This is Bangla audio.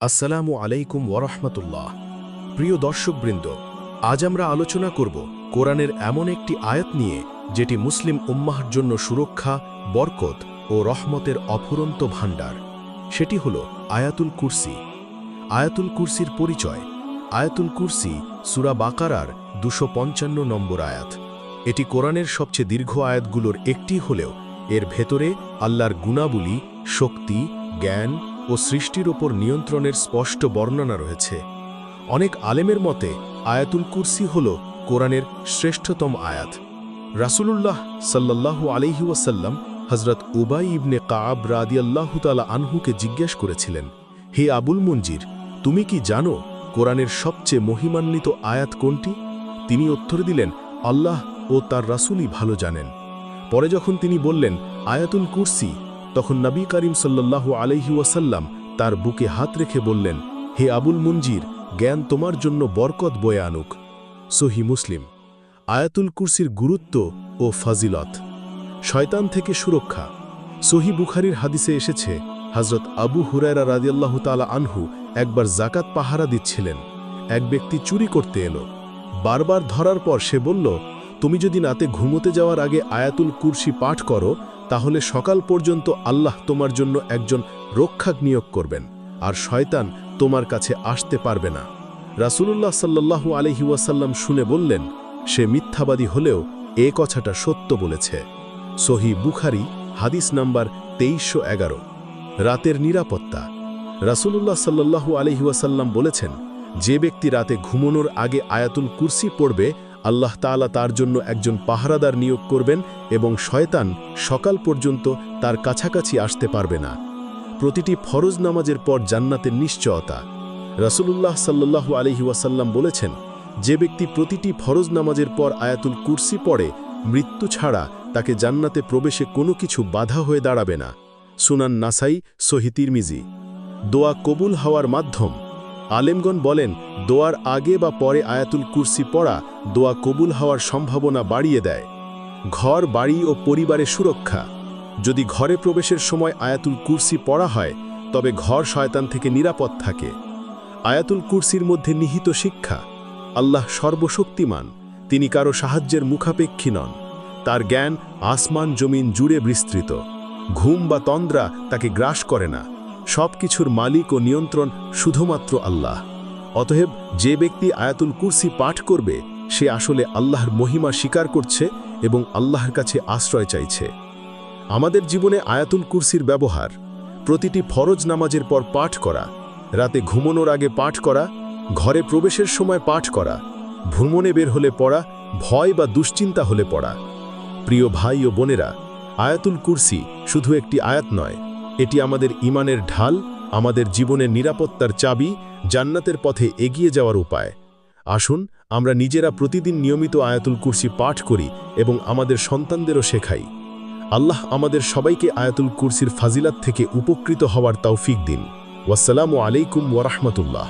আসসালামু আলাইকুম ওয়ারাহমাতুল্লাহ। প্রিয় দর্শকবৃন্দ, আজ আমরা আলোচনা করব কোরআনের এমন একটি আয়াত নিয়ে যেটি মুসলিম উম্মাহর জন্য সুরক্ষা, বরকত ও রহমতের অফুরন্ত ভাণ্ডার। সেটি হল আয়াতুল কুরসি। আয়াতুল কুরসির পরিচয়। আয়াতুল কুরসি সূরা বাকারার 255 নম্বর আয়াত। এটি কোরআনের সবচেয়ে দীর্ঘ আয়াতগুলোর একটি হলেও এর ভেতরে আল্লাহর গুণাবলী, শক্তি, জ্ঞান ও সৃষ্টির ওপর নিয়ন্ত্রণের স্পষ্ট বর্ণনা রয়েছে। অনেক আলেমের মতে আয়াতুল কুরসি হল কোরআনের শ্রেষ্ঠতম আয়াত। রাসূলুল্লাহ সাল্লাল্লাহু আলাইহি ওয়াসাল্লাম হযরত উবাই ইবনে কাব রাদিয়াল্লাহু তাআলা আনহুকে জিজ্ঞেস করেছিলেন, হে আবুল মুনজির, তুমি কি জানো কোরআনের সবচেয়ে মহিমান্বিত আয়াত কোনটি? তিনি উত্তর দিলেন, আল্লাহ ও তার রাসূলই ভালো জানেন। পরে যখন তিনি বললেন আয়াতুল কুরসি, তখন নবী করিম সাল্লাল্লাহু আলাইহি ওয়াসাল্লাম তার বুকে হাত রেখে বললেন, হে আবুল মুনজির, জ্ঞান তোমার জন্য বরকত বয়ে আনুক। সহিহ মুসলিম। আয়াতুল কুরসির গুরুত্ব ও ফাজিলত। শয়তান থেকে সুরক্ষা। সহিহ বুখারীর হাদিসে এসেছে, হযরত আবু হুরায়রা রাদিয়াল্লাহু তাআলা আনহু একবার যাকাত পাহারা দিচ্ছিলেন। এক ব্যক্তি চুরি করতে এলো। বারবার ধরার পর সে বলল, তুমি যদি রাতে ঘুমোতে যাওয়ার আগে আয়াতুল কুরসি পাঠ করো, তাহলে সকাল পর্যন্ত আল্লাহ তোমার জন্য একজন রক্ষক নিয়োগ করবেন, আর শয়তান তোমার কাছে আসতে পারবে না। রাসূলুল্লাহ সাল্লাল্লাহু আলাইহি ওয়াসাল্লাম শুনে বললেন, সে মিথ্যাবাদী হলেও এ কথাটা সত্য বলেছে। সহিহ বুখারী হাদিস নাম্বার 2311। রাতের নিরাপত্তা। রাসূলুল্লাহ সাল্লাল্লাহু আলাইহি ওয়াসাল্লাম বলেছেন, যে ব্যক্তি রাতে ঘুমানোর আগে আয়াতুল কুরসি পড়বে, আল্লাহ তাআলা তার জন্য একজন পাহারাদার নিয়োগ করবেন এবং শয়তান সকাল পর্যন্ত তার কাছাকাছি আসতে পারবে না। প্রতিটি ফরজ নামাজের পর জান্নাতের নিশ্চয়তা। রাসূলুল্লাহ সাল্লাল্লাহু আলাইহি ওয়াসাল্লাম বলেছেন, যে ব্যক্তি প্রতিটি ফরজ নামাজের পর আয়াতুল কুরসি পড়ে, মৃত্যু ছাড়া তাকে জান্নাতে প্রবেশে কোনো কিছু বাধা হয়ে দাঁড়াবে না। সুনান নাসাই, সহিহ তিরমিজি। দোয়া কবুল হওয়ার মাধ্যম। আলেমগণ বলেন, দোয়ার আগে বা পরে আয়াতুল কুরসি পড়া দোয়া কবুল হওয়ার সম্ভাবনা বাড়িয়ে দেয়। ঘর, বাড়ি ও পরিবারের সুরক্ষা। যদি ঘরে প্রবেশের সময় আয়াতুল কুরসি পড়া হয়, তবে ঘর শয়তান থেকে নিরাপদ থাকে। আয়াতুল কুরসির মধ্যে নিহিত শিক্ষা। আল্লাহ সর্বশক্তিমান, তিনি কারো সাহায্যের মুখাপেক্ষী নন। তার জ্ঞান আসমান জমিন জুড়ে বিস্তৃত। ঘুম বা তন্দ্রা তাকে গ্রাস করে না। সব কিছুর মালিক ও নিয়ন্ত্রণ শুধুমাত্র আল্লাহ। অতএব যে ব্যক্তি আয়াতুল কুরসি পাঠ করবে, সে আসলে আল্লাহর মহিমা স্বীকার করছে এবং আল্লাহর কাছে আশ্রয় চাইছে। আমাদের জীবনে আয়াতুল কুরসির ব্যবহার। প্রতিটি ফরজ নামাজের পর পাঠ করা, রাতে ঘুমানোর আগে পাঠ করা, ঘরে প্রবেশের সময় পাঠ করা, ভ্রমণে বের হলে পড়া, ভয় বা দুশ্চিন্তা হলে পড়া। প্রিয় ভাই ও বোনেরা, আয়াতুল কুরসি শুধু একটি আয়াত নয়, এটি আমাদের ঈমানের ঢাল, আমাদের জীবনের নিরাপত্তার চাবি, জান্নাতের পথে এগিয়ে যাওয়ার উপায়। আসুন আমরা নিজেরা প্রতিদিন নিয়মিত আয়াতুল কুরসি পাঠ করি এবং আমাদের সন্তানদেরও শেখাই। আল্লাহ আমাদের সবাইকে আয়াতুল কুরসির ফাজিলাত থেকে উপকৃত হওয়ার তৌফিক দিন। ওয়াসসালামু আলাইকুম ওয়া রাহমাতুল্লাহ।